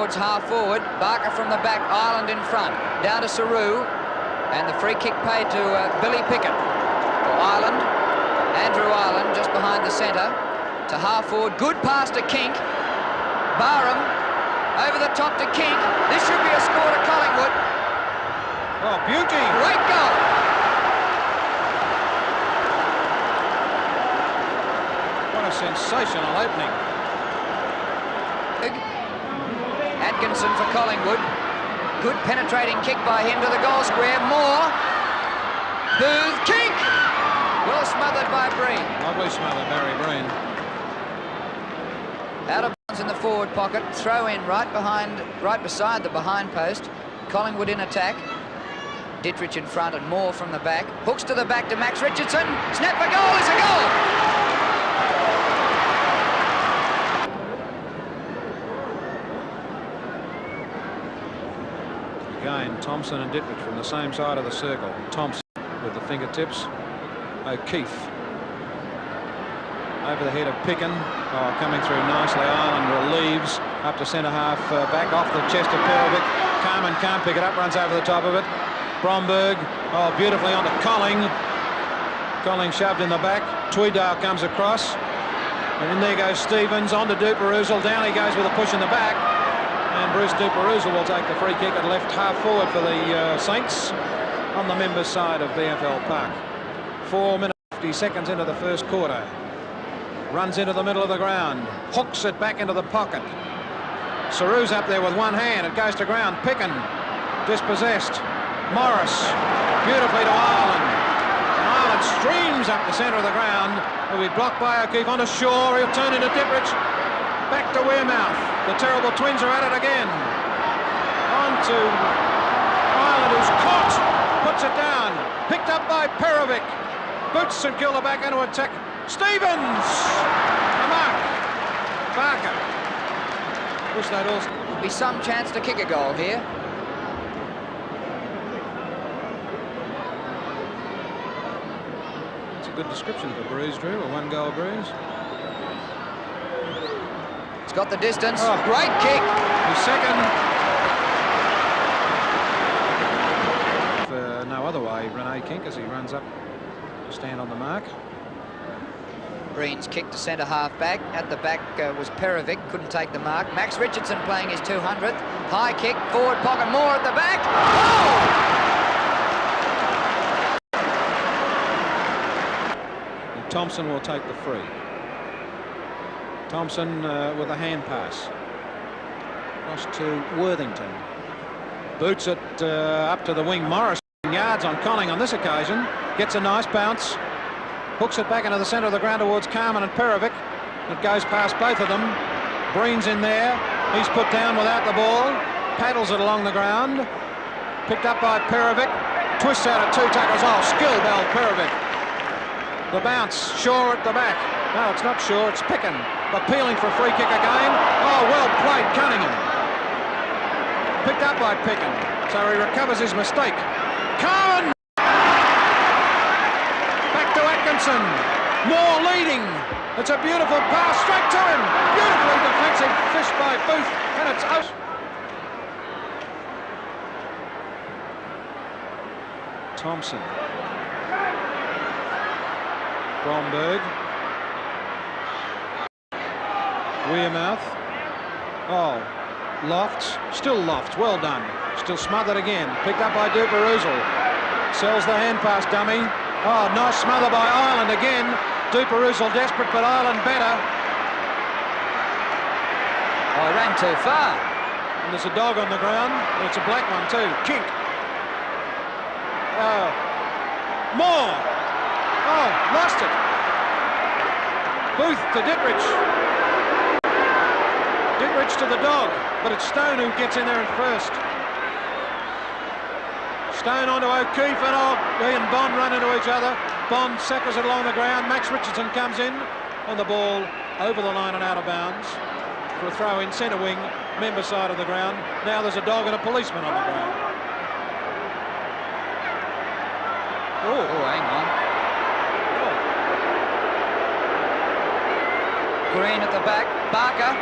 towards half-forward. Barker from the back, Ireland in front. Down to Saru, and the free kick paid to Billy Pickett. For Ireland, Andrew Ireland just behind the centre. To half-forward, good pass to Kink. Barham, over the top to Kink. This should be a score to Collingwood. Oh, beauty! Great goal! What a sensational opening. Atkinson for Collingwood. Good penetrating kick by him to the goal square. Moore. Booth. Kink! Well smothered by Breen. Lovely smother, Barry Breen. Out of bounds in the forward pocket. Throw in right beside the behind post. Collingwood in attack. Dittrich in front and Moore from the back. Hooks to the back to Max Richardson. Snap for goal is a goal! Again, Thompson and Dittrich from the same side of the circle. Thompson with the fingertips. O'Keefe over the head of Picken. Oh, coming through nicely. Ireland relieves up to centre half back off the chest of Perovic. Carman can't pick it up, runs over the top of it. Bromberg, oh, beautifully onto Colling. Colling shoved in the back. Tweedale comes across. And in there goes Stevens, on to Duperuzal. Down he goes with a push in the back. And Bruce Duperuzal will take the free kick at left half forward for the Saints on the members' side of VFL Park. 4 minutes 50 seconds into the first quarter. Runs into the middle of the ground. Hooks it back into the pocket. Saru's up there with one hand. It goes to ground. Picken dispossessed. Morris beautifully to Ireland. And Ireland streams up the centre of the ground. Will be blocked by O'Keefe onto Shaw. He'll turn into Dittrich. Back to Wearmouth. The terrible twins are at it again. On to Ireland, who's caught. Puts it down. Picked up by Perovic. Boots St.Kilda back into attack. Stevens! A mark. Barker. Wish they'd also... There'll be some chance to kick a goal here. It's a good description of a bruise, Drew, a one-goal bruise. It's got the distance. Oh, great kick. His second. No other way, Rene Kink as he runs up to stand on the mark. Breen's kick to centre half back. At the back was Perovic, couldn't take the mark. Max Richardson playing his 200th. High kick, forward pocket, Moore at the back. Oh! And Thompson will take the free. Thompson with a hand pass. Across to Worthington. Boots it up to the wing. Morris yards on Colling on this occasion. Gets a nice bounce. Hooks it back into the centre of the ground towards Carman and Perovic. It goes past both of them. Breen's in there. He's put down without the ball. Paddles it along the ground. Picked up by Perovic. Twists out of 2 tackles. Oh, skill bell Perovic. The bounce. Shaw at the back. No, it's not Shaw, it's Picken. Appealing for a free kick again. Oh, well played, Cunningham. Picked up by Picken. So he recovers his mistake. Carman! Back to Atkinson. Moore leading. It's a beautiful pass straight to him. Beautifully defensive fish by Booth. And it's out. Thompson. Bromberg. Wearmouth. Oh, Lofts. Still Lofts. Well done. Still smothered again. Picked up by Duperuzal. Sells the hand pass dummy. Oh, nice smother by Ireland again. Duperuzal desperate, but Ireland better. Oh, he ran too far. And there's a dog on the ground. And it's a black one too. Kink. Oh. Moore. Oh, lost it. Booth to Dittrich. Dittrich to the dog, but it's Stone who gets in there at first. Stone onto O'Keefe, and he and Bond run into each other. Bond sackles it along the ground. Max Richardson comes in, and the ball over the line and out of bounds for a throw in centre wing, member side of the ground. Now there's a dog and a policeman on the ground. Oh, hang on. Green at the back. Barker.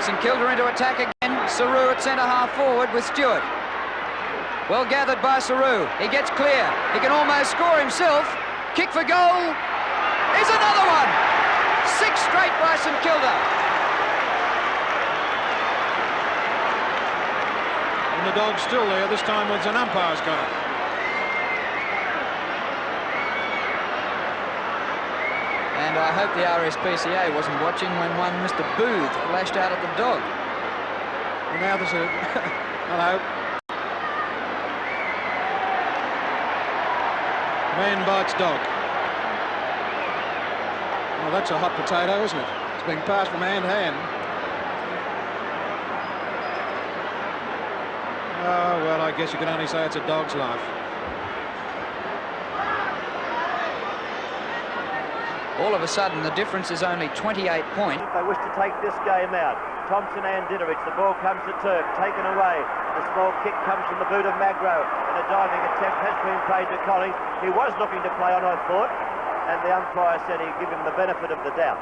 St.Kilda into attack again. Saru at centre-half forward with Stewart. Well gathered by Saru. He gets clear. He can almost score himself. Kick for goal. Is another one. 6 straight by St Kilda. And the dog's still there. This time it's an umpire's got it. And I hope the RSPCA wasn't watching when one Mr Booth lashed out at the dog. And now there's a... Hello. Man bites dog. Well, that's a hot potato, isn't it? It's being passed from hand to hand. Oh, well, I guess you can only say it's a dog's life. All of a sudden, the difference is only 28 points. They wish to take this game out. Thompson and Dinovich, the ball comes to Turk, taken away. The small kick comes from the boot of Magro, and a diving attempt has been played to Collins. He was looking to play on, I thought, and the umpire said he'd give him the benefit of the doubt.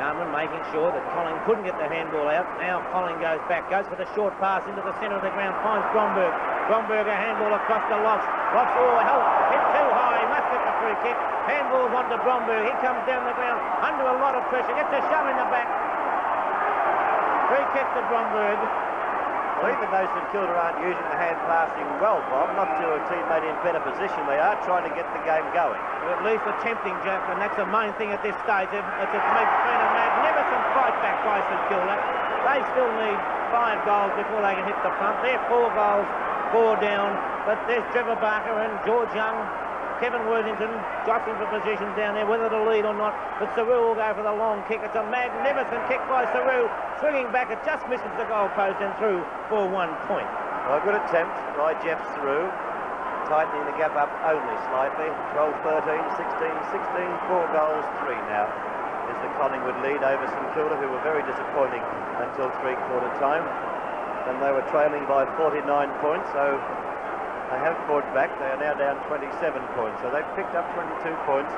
Carman making sure that Colling couldn't get the handball out. Now Colling goes back, goes for the short pass into the centre of the ground, finds Bromberg. Bromberg a handball across to Locks. Locks, oh, held hit too high, he must get the free kick. Handballs onto Bromberg, he comes down the ground under a lot of pressure, gets a shove in the back. Free kick to Bromberg. Well, even though St Kilda aren't using the hand passing well, Bob, not to a teammate in better position, they are trying to get the game going. Or at least attempting, Jack, and that's the main thing at this stage. It's been a magnificent fight back by St Kilda. They still need 5 goals before they can hit the front. They're 4 goals, 4 down, but there's Trevor Barker and George Young, Kevin Worthington jostling for positions down there, whether to lead or not. But Saru will go for the long kick. It's a magnificent kick by Saru. Swinging back, it just misses the goal post and through for 1 point. Well, a good attempt by Jeff Saru, tightening the gap up only slightly. 12-13, 16-16, 4 goals, 3 now is the Collingwood lead over St Kilda, who were very disappointing until three-quarter time. And they were trailing by 49 points, so they have fought back. They are now down 27 points. So they've picked up 22 points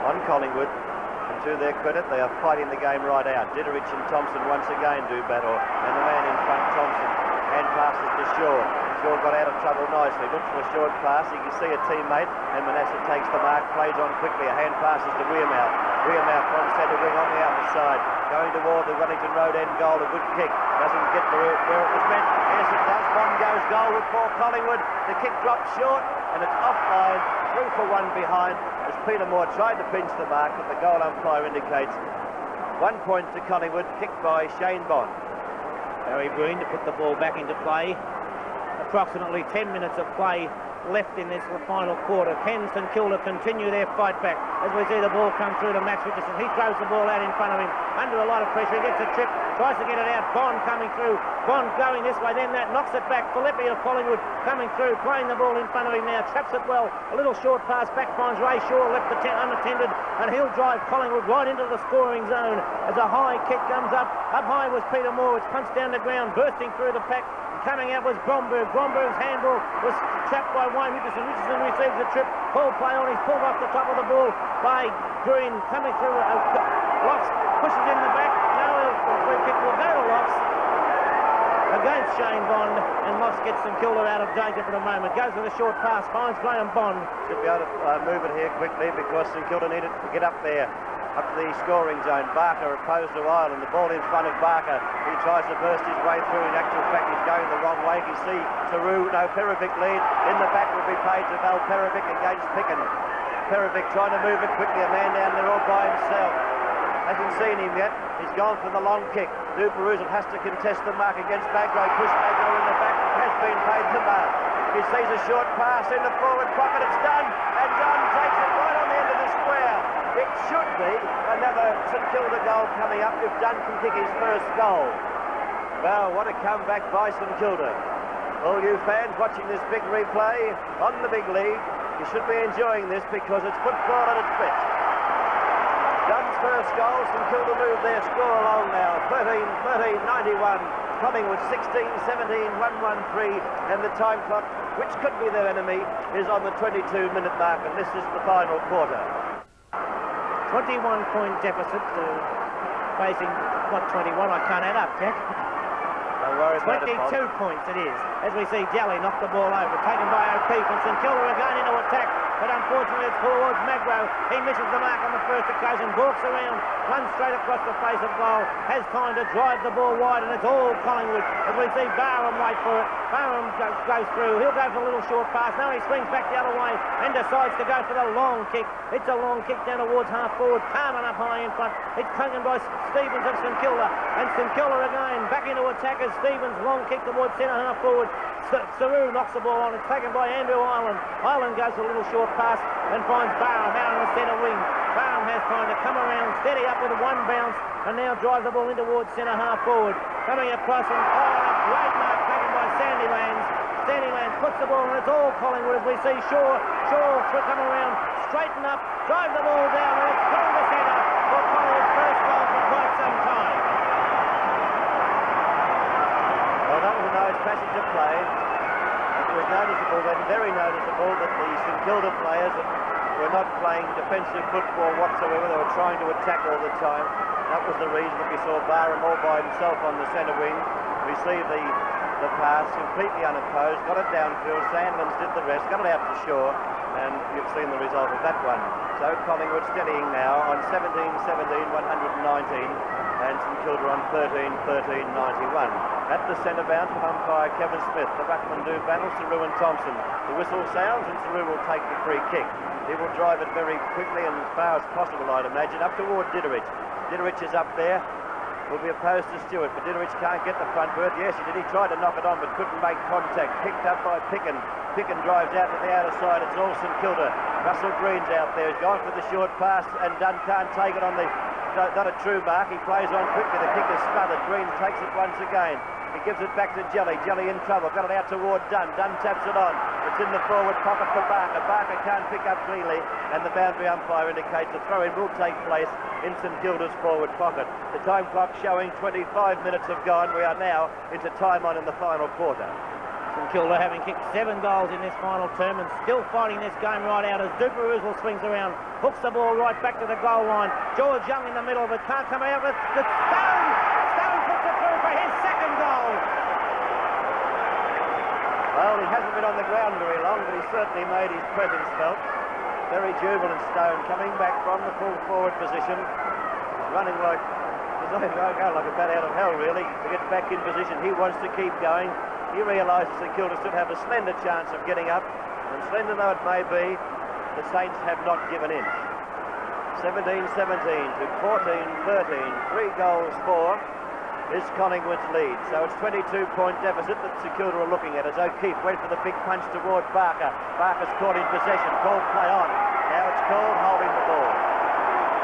on Collingwood. And to their credit, they are fighting the game right out. Ditterich and Thompson once again do battle. And the man in front, Thompson, hand passes to Shaw. Shaw got out of trouble nicely. Looks for a short pass. You can see a teammate. And Manasseh takes the mark, plays on quickly. A hand passes to Weirmouth. Weirmouth from centre wing on the outer side. Going toward the Wellington Road end goal. A good kick. Doesn't get where it was meant. Yes, it does. Bond goes goal with Paul Collingwood. The kick drops short, and it's offline. 3 for 1 behind as Peter Moore tried to pinch the mark, but the goal umpire indicates 1 point to Collingwood, kicked by Shane Bond. Barry Breen to put the ball back into play. Approximately 10 minutes of play left in this final quarter. Can St Kilda continue their fight back as we see the ball come through to Max Richardson? He throws the ball out in front of him under a lot of pressure. He gets a trip, tries to get it out. Bond coming through. Bond going this way, then that knocks it back. Filippi of Collingwood coming through, playing the ball in front of him now. Traps it well. A little short pass back finds Ray Shaw left unattended, and he'll drive Collingwood right into the scoring zone as a high kick comes up. Up high was Peter Moore. It's punched down the ground, bursting through the pack. Coming out was Bromberg. Bromberg's handball was trapped by Wayne Richardson. Richardson receives the trip. Ball play on. He's pulled off the top of the ball by Green. Coming through. Locks pushes in the back. No, the free kick will go to Locks against Shane Bond. And Locks gets St Kilda out of danger for the moment. Goes with a short pass. Finds Graham Bond. Should be able to move it here quickly because St Kilda needed to get up there. Up to the scoring zone. Barker opposed to Ireland. The ball in front of Barker. He tries to burst his way through. In actual fact, he's going the wrong way. You see Taru, no, Perovic lead. In the back will be played to Val Perovic against Picken. Perovic trying to move it quickly. A man down there all by himself. Hasn't seen him yet. He's gone for the long kick. Duperuzan has to contest the mark against Magro. Push Magro in the back. Has been paid to mark. He sees a short pass in the forward pocket. It's done. And Dunn takes it right on the end of the square. It should be another St Kilda goal coming up if Dunn can kick his first goal. Well, what a comeback by St Kilda. All you fans watching this big replay on the big league, you should be enjoying this because it's football at its best. Dunn's first goal, St Kilda move their score along now. 13-91. Collingwood 16-17, 1-1-3, and the time clock, which could be their enemy, is on the 22-minute mark, and this is the final quarter. 21-point deficit facing, what, 21? I can't add up, Jack. Well, worry about it, 22 points it is, as we see Jelly knock the ball over, taken by O'Keefe, and St Kilda are going into attack, but unfortunately it's towards Magro. He misses the mark on the first occasion, walks around, runs straight across the face of goal, has time to drive the ball wide, and it's all Collingwood, as we see Barham wait for it. Barham goes through, he'll go for a little short pass, now he swings back the other way, and decides to go for the long kick. It's a long kick down towards half forward, Carman up high in front, it's taken by Stevens of St Kilda, and St Kilda again back into attack as Stevens long kick towards centre half forward. Saru knocks the ball on, it's taken by Andrew Ireland. Ireland goes a little short pass and finds Barham out in the centre wing. Barham has time to come around, steady up with one bounce, and now drive the ball in towards centre half forward. Coming across and a great mark taken by Sandilands. Sandilands puts the ball, and it's all Collingwood as we see Shaw will come around, straighten up, drive the ball down, and it's through the centre for Collingwood's first goal for quite some time. Well, that was a nice passage of play. It was noticeable then, very noticeable, that the St Kilda players were not playing defensive football whatsoever. They were trying to attack all the time. That was the reason that we saw Barham all by himself on the centre wing. Received the pass completely unopposed, got it downfield. Sandlands did the rest, got it out to shore, and you've seen the result of that one. So Collingwood steadying now on 17-17, 119, and St Kilda on 13-13, 91. At the centre bounce from umpire Kevin Smith, the ruckman do battle, Saru and Thompson. The whistle sounds and Saru will take the free kick. He will drive it very quickly and as far as possible, I'd imagine, up toward Ditterich. Ditterich is up there. Will be opposed to Stewart, but Ditterich can't get the front berth. Yes, he did. He tried to knock it on, but couldn't make contact. Picked up by Picken. Picken drives out to the outer side. It's all St Kilda. Russell Green's out there. He's gone for the short pass, and Dunn can't take it on the... Not a true mark. He plays on quickly. The kick is smothered. Green takes it once again. He gives it back to Jelly. Jelly in trouble. Got it out toward Dunn. Dunn taps it on. It's in the forward pocket for Barker. Barker can't pick up cleanly, and the boundary umpire indicates the throw-in will take place in St Kilda's forward pocket. The time clock showing 25 minutes have gone. We are now into time on in the final quarter. St Kilda having kicked 7 goals in this final term and still fighting this game right out as Duperuzal swings around, hooks the ball right back to the goal line. George Young in the middle of it, can't come out with the Stone. Stone puts it through for his second goal. Well, he hasn't been on the ground very long, but he certainly made his presence felt. Very jubilant, Stone, coming back from the full forward position, running like a bat out of hell, really, to get back in position. He wants to keep going. He realises St Kilda still have a slender chance of getting up, and slender though it may be, the Saints have not given in. 17-17 to 14-13, 3 goals for is Collingwood's lead. So it's 22-point deficit that St Kilda are looking at as O'Keefe went for the big punch toward Barker. Barker's caught in possession, called play on. Now it's called holding the ball.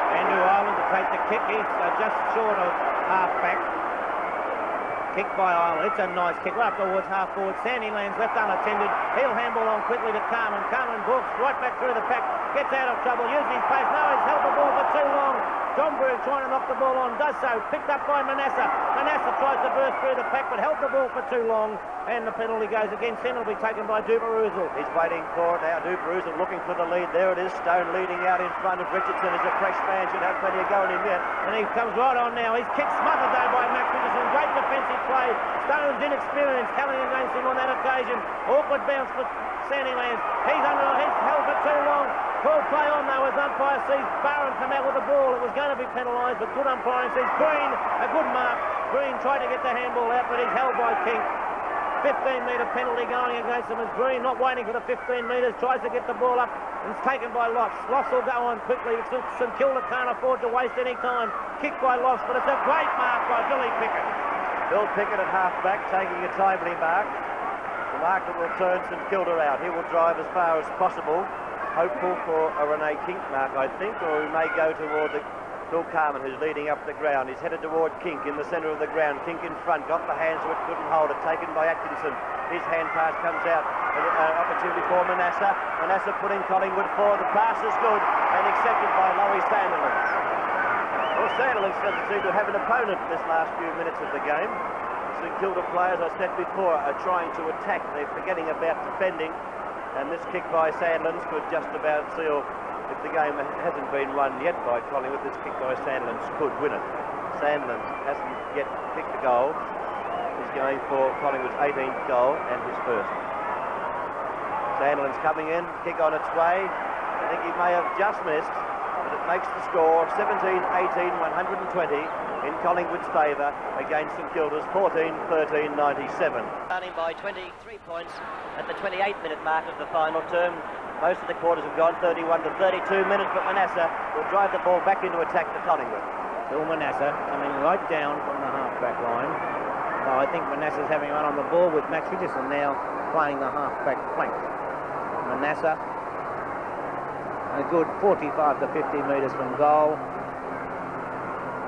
Andrew Ireland to take the kick. He's just short of half back. Kick by Ireland. It's a nice kick right up towards half forward. Sandilands left unattended. He'll handball on quickly to Carman. Carman walks right back through the pack. Gets out of trouble. Uses his pace. Now he's held the ball for too long. Domberg trying to knock the ball on. Does so. Picked up by Manasseh. Manasseh tries to burst through the pack but held the ball for too long. And the penalty goes against him. It'll be taken by Duperuzal. He's waiting for it now. Duperuzal looking for the lead. There it is. Stone leading out in front of Richardson. He's a fresh man. Should have plenty of go in him yet. And he comes right on now. He's kicked smothered though by Max Richardson. Great defensive play. Stone's inexperienced. Telling against him on that occasion. Awkward bounce for Sandilands. He's held for too long. Called play on though as umpire sees Barham come out with the ball. It was going to be penalised, but good umpiring sees Green, a good mark. Green tried to get the handball out, but he's held by King. 15-metre penalty going against him as Green, not waiting for the 15 metres, tries to get the ball up and it's taken by Lofts. Lofts will go on quickly. St Kilda can't afford to waste any time. Kicked by Lofts, but it's a great mark by Billy Pickett. Bill Pickett at half-back taking a timely mark. The mark that will turn St Kilda out. He will drive as far as possible. Hopeful for a Renee Kink mark, I think, or he may go toward Phil Carman, who's leading up the ground. He's headed toward Kink in the centre of the ground. Kink in front, got the hands to it, couldn't hold it. Taken by Atkinson. His hand pass comes out. Opportunity for Manasseh. Manasseh putting Collingwood forward. The pass is good and accepted by Laurie Sandilands. Well, Sandilands doesn't seem to have an opponent in this last few minutes of the game. St Kilda players, I said before, are trying to attack. They're forgetting about defending. And this kick by Sandlands could just about seal, if the game hasn't been won yet by Collingwood, this kick by Sandlands could win it. Sandlands hasn't yet kicked the goal. He's going for Collingwood's 18th goal and his first. Sandilands coming in, kick on its way. I think he may have just missed, but it makes the score 17-18, 120 in Collingwood's favour against St Kilda's 14-13, 97. Running by 23 points at the 28-minute mark of the final term. Most of the quarters have gone 31 to 32 minutes, but Manasseh will drive the ball back into attack for Collingwood. Bill Manasseh coming right down from the half-back line. Well, I think Manasseh's having one on the ball with Max Richardson now playing the half-back flank. Manasseh, a good 45 to 50 metres from goal.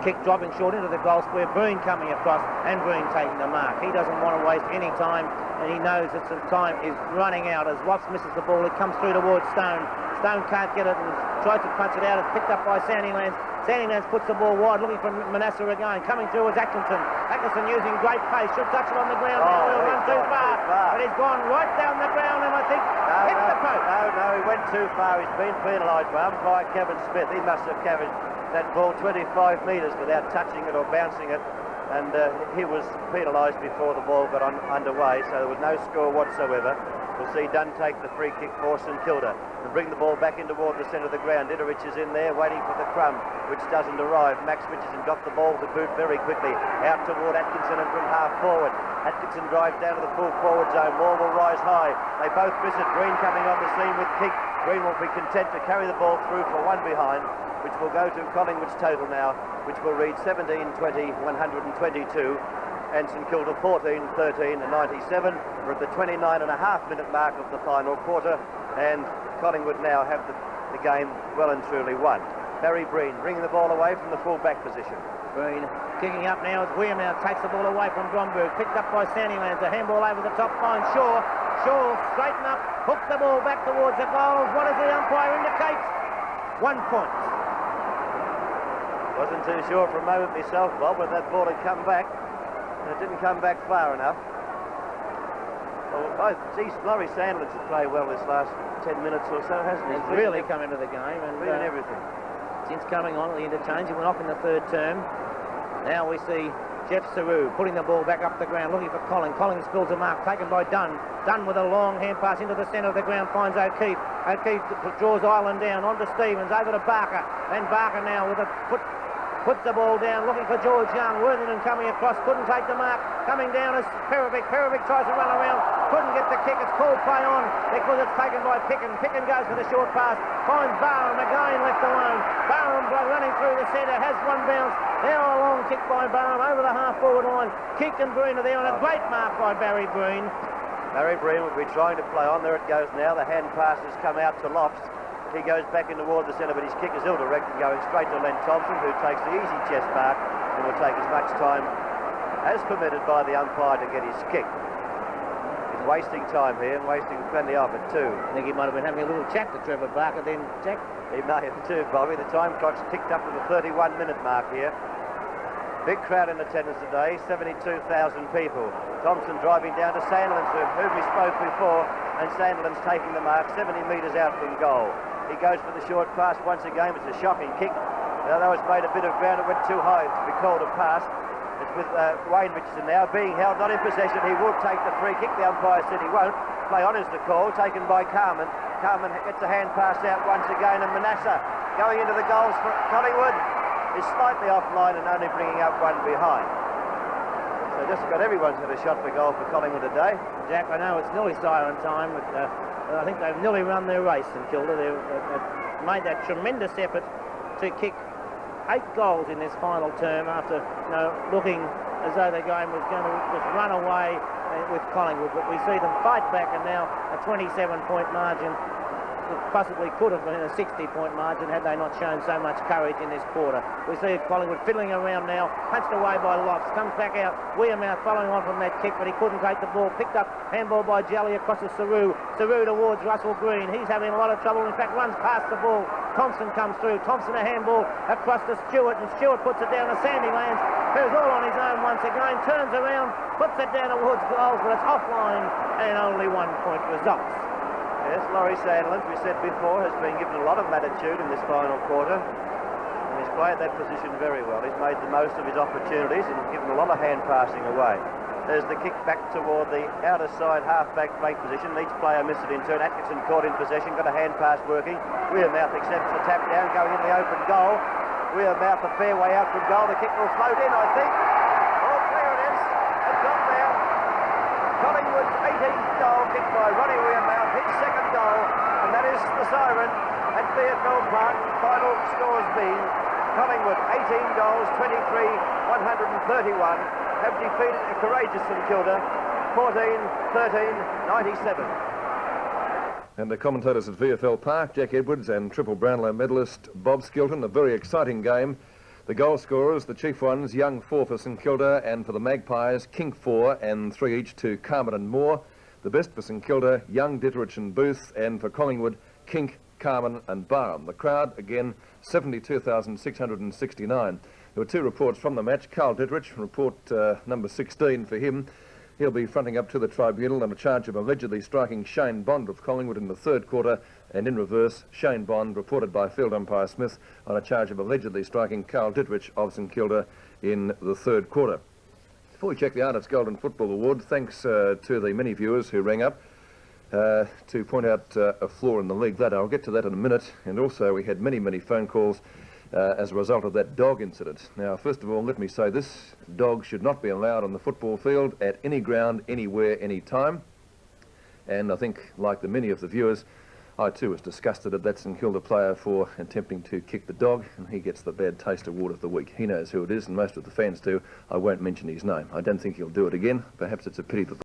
Kick dropping short into the goal square. Breen coming across and Breen taking the mark. He doesn't want to waste any time, and he knows that some time is running out. As Watts misses the ball, it comes through towards Stone. Stone can't get it and tries to punch it out. It's picked up by Sandilands. Sandilands puts the ball wide, looking for Manasseh again. Coming through is Atkinson. Atkinson using great pace. Should touch it on the ground. Now he'll run too far. But he's gone right down the ground and I think hit the post. No, he went too far. He's been penalised by umpire Kevin Smith. He must have carried that ball 25 metres without touching it or bouncing it, and he was penalised before the ball got underway, so there was no score whatsoever. We'll see Dunn take the free kick for St Kilda and bring the ball back in toward the centre of the ground. Ditterich is in there waiting for the crumb, which doesn't arrive. Max Richardson got the ball to boot very quickly out toward Atkinson and from half forward. Atkinson drives down to the full forward zone. Moore will rise high. They both miss it. Green coming on the scene with kick. Green will be content to carry the ball through for one behind, which will go to Collingwood's total now, which will read 17-20, 122, and St Kilda 14-13 and 97. We're at the 29.5-minute mark of the final quarter, and Collingwood now have the game well and truly won. Barry Breen bringing the ball away from the full-back position. Breen kicking up now as William now takes the ball away from Bromberg. Picked up by Sandilands. A handball over the top, finds Shaw. Shaw straighten up, hook the ball back towards the goals. What does the umpire indicate? 1 point. Wasn't too sure for a moment myself, Bob, whether that ball had come back. And it didn't come back far enough. Well, geez, Laurie Sandilands has played well this last 10 minutes or so, hasn't he? He's really come into the game and everything. Since coming on, the interchange, he went off in the third term. Now we see Jeff Saru putting the ball back up the ground, looking for Colling. Colling spills a mark, taken by Dunn. Dunn with a long hand pass into the centre of the ground, finds O'Keefe. O'Keefe draws Ireland down, onto Stevens, over to Barker. Then Barker now with a foot, puts the ball down, looking for George Young. Worthington coming across, couldn't take the mark. Coming down is Perovic. Perovic tries to run around, couldn't get the kick. It's called play on because it's taken by Picken. Picken goes for the short pass, finds Barham again left alone. Barham running through the centre, has one bounce. Now a long kick by Barham over the half-forward line. Keek and Breen are there, and a great mark by Barry Breen. Barry Breen will be trying to play on. There it goes now. The hand pass has come out to Lofts. He goes back in toward the centre, but his kick is ill-directed, going straight to Len Thompson, who takes the easy chest mark and will take as much time as permitted by the umpire to get his kick. He's wasting time here, and wasting plenty of it too. I think he might have been having a little chat to Trevor Barker then, Jack. He may have too, Bobby. The time clock's ticked up to the 31-minute mark here. Big crowd in attendance today, 72,000 people. Thompson driving down to Sandilands, whom we spoke before, and Sandilands taking the mark 70 metres out from goal. He goes for the short pass once again. It's a shocking kick. Although it's made a bit of ground, it went too high to be called a pass. It's with Wayne Richardson now being held, not in possession. He will take the free kick. The umpire said he won't. Play on is the call, taken by Carman. Carman gets a hand pass out once again, and Manasseh going into the goals for Collingwood is slightly offline and only bringing up one behind. So just about everyone's had a shot for goal for Collingwood today. Jack, I know it's nearly siren time, but I think they've nearly run their race in Kilda. They've made that tremendous effort to kick 8 goals in this final term after looking as though the game was going to just run away with Collingwood. But we see them fight back, and now a 27-point margin. It possibly could have been a 60-point margin had they not shown so much courage in this quarter. We see Collingwood fiddling around now, punched away by Lofts, comes back out, Weirmouth following on from that kick, but he couldn't take the ball. Picked up, handball by Jelly across to Saru. Saru towards Russell Green. He's having a lot of trouble. In fact, runs past the ball. Thompson comes through. Thompson a handball across to Stewart, and Stewart puts it down to Sandilands, who's all on his own once again, turns around, puts it down towards goals, but it's offline, and only 1-point results. Yes, Laurie Sandilands, we said before, has been given a lot of latitude in this final quarter, and he's played that position very well. He's made the most of his opportunities and given a lot of hand passing away. There's the kick back toward the outer side half-back flank position. Each player missed it in turn. Atkinson caught in possession, got a hand pass working. Weirmouth accepts the tap down, going in the open goal. Weirmouth a fair way out from goal. The kick will float in, I think. Oh, clear it is. It's gone there. Collingwood's 18th goal, kicked by Ronnie Weirmouth, his second goal, and that is the siren at VFL Park. Final scores being Collingwood 18 goals, 23, 131. Have defeated a courageous St Kilda 14-13, 97. And the commentators at VFL Park, Jack Edwards and triple Brownlow medalist Bob Skilton. A very exciting game. The goal scorers, the chief ones, Young 4 for St Kilda, and for the Magpies, King 4 and 3 each to Carmen and Moore. The best for St Kilda, Young, Ditterich and Booth, and for Collingwood, Kink, Carmen and Barham. The crowd, again, 72,669. There were two reports from the match. Carl Ditterich, report number 16 for him. He'll be fronting up to the tribunal on a charge of allegedly striking Shane Bond of Collingwood in the third quarter, and in reverse, Shane Bond, reported by field umpire Smith, on a charge of allegedly striking Carl Ditterich of St Kilda in the third quarter. Before we check the Arnott's Golden Football Award, thanks to the many viewers who rang up to point out a flaw in the league ladder. I'll get to that in a minute. And also we had many phone calls as a result of that dog incident. Now, first of all, let me say this: dogs should not be allowed on the football field at any ground, anywhere, any time. And I think, like the many of the viewers, I too was disgusted at that St Kilda player for attempting to kick the dog, and he gets the bad taste award of the week. He knows who it is, and most of the fans do. I won't mention his name. I don't think he'll do it again. Perhaps it's a pity that